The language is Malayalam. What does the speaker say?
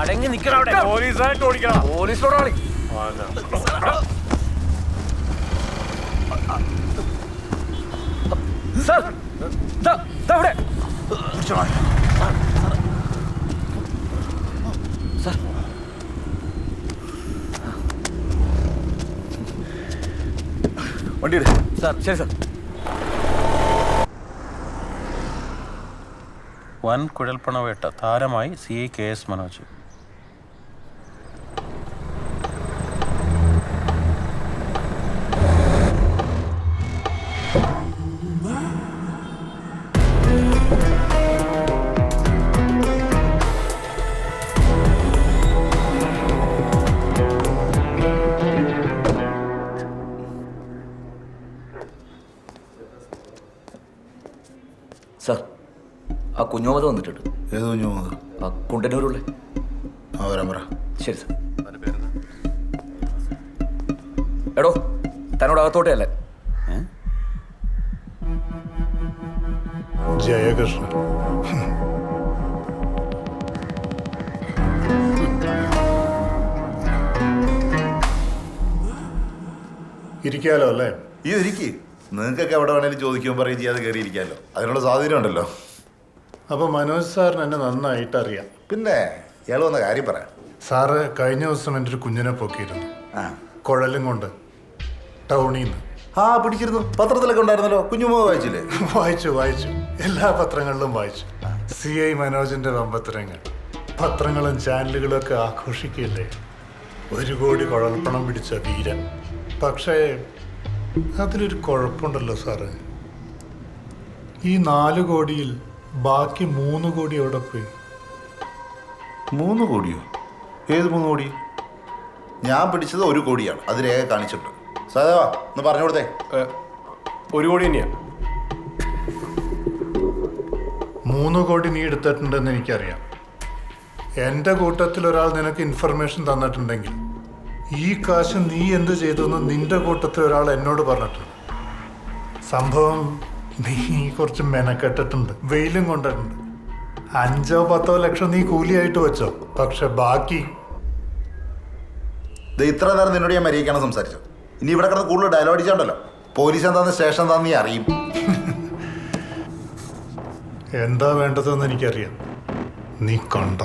അടങ്ങി നിക്കണവിടെ. പോലീസായിട്ട് ഓടിക്കണം. പോലീസിനോടാളി. സാർ ഇവിടെ. സാർ വണ്ടി എടു. സാർ ശരി സാർ. വൻ കുഴൽപ്പണവേട്ട താരമായി CI KS മനോജ്. സാർ ആ കുഞ്ഞോമത വന്നിട്ടുണ്ട്. ഏത് കുഞ്ഞോമത? ആ കുണ്ടന്നൂരുള്ള. വരാൻ പറ. ശരി സാർ. എടോ തന്നോട് അകത്തോട്ടേ അല്ലേ? ജയകൃഷ്ണൻ. ഇരിക്കാലോ അല്ലേ? ഈ ഇരിക്ക്. നിങ്ങൾക്കൊക്കെ എവിടെ വേണേലും ചോദിക്കുമ്പോൾ പറയും ചെയ്യാതെ കയറിയിരിക്കാമല്ലോ. അതിനുള്ള സാധ്യത ഉണ്ടല്ലോ. അപ്പോൾ മനോജ് സാറിന് എന്നെ നന്നായിട്ട് അറിയാം. പിന്നെ ഇയാൾ വന്ന കാര്യം പറയാം. സാറ് കഴിഞ്ഞ ദിവസം എൻ്റെ ഒരു കുഞ്ഞിനെ പൊക്കിയിരുന്നു. കുഴലും കൊണ്ട് ടൗണിൽ നിന്ന്. പിടിച്ചിരുന്നു. പത്രത്തിലൊക്കെ ഉണ്ടായിരുന്നല്ലോ. കുഞ്ഞുമോ വായിച്ചില്ലേ? വായിച്ചു. എല്ലാ പത്രങ്ങളിലും വായിച്ചു. CI മനോജിൻ്റെ വമ്പത്തരങ്ങൾ പത്രങ്ങളും ചാനലുകളും ഒക്കെ ആഘോഷിക്കില്ലേ. 1 കോടി കുഴൽപ്പണം പിടിച്ച വീരൻ. പക്ഷേ അതിലൊരു കുഴപ്പമുണ്ടല്ലോ സാറ്. ഈ 4 കോടിയിൽ ബാക്കി 3 കോടി എവിടെ പോയി? 3 കോടിയോ? ഏത് 3 കോടി? ഞാൻ പിടിച്ചത് 1 കോടിയാണ്. അത് രേഖ കാണിച്ചിട്ടുണ്ട്. സഹദേവാ ഒന്ന് പറഞ്ഞു കൊടുത്തേ. 1 കോടി തന്നെയാണ്. 3 കോടി നീ എടുത്തിട്ടുണ്ടെന്ന് എനിക്കറിയാം. എൻ്റെ കൂട്ടത്തിൽ ഒരാൾ നിനക്ക് ഇൻഫർമേഷൻ തന്നിട്ടുണ്ടെങ്കിൽ ഈ കാശ് നീ എന്ത് ചെയ്തു എന്ന് നിന്റെ കൂട്ടത്തിൽ ഒരാൾ എന്നോട് പറഞ്ഞിട്ടുണ്ട്. സംഭവം നീ കുറച്ച് മെനക്കെട്ടിട്ടുണ്ട്, വെയിലും കൊണ്ടിട്ടുണ്ട്. 5-10 ലക്ഷം നീ കൂലിയായിട്ട് വെച്ചോ. പക്ഷെ ബാക്കി ഇത്ര നേരം നിന്നോട് ഞാൻ മര്യാദയ്ക്കാണ് സംസാരിച്ചത്. ഇനി ഇവിടെ കിടന്ന് കൂടുതൽ ഡയലോഗ് അടിച്ചാണ്ടല്ലോ. പോലീസ് എന്താന്ന് സ്റ്റേഷൻ എന്താന്ന് നീ അറിയും. എന്താ വേണ്ടതെന്ന് എനിക്കറിയാം. നീ കണ്ട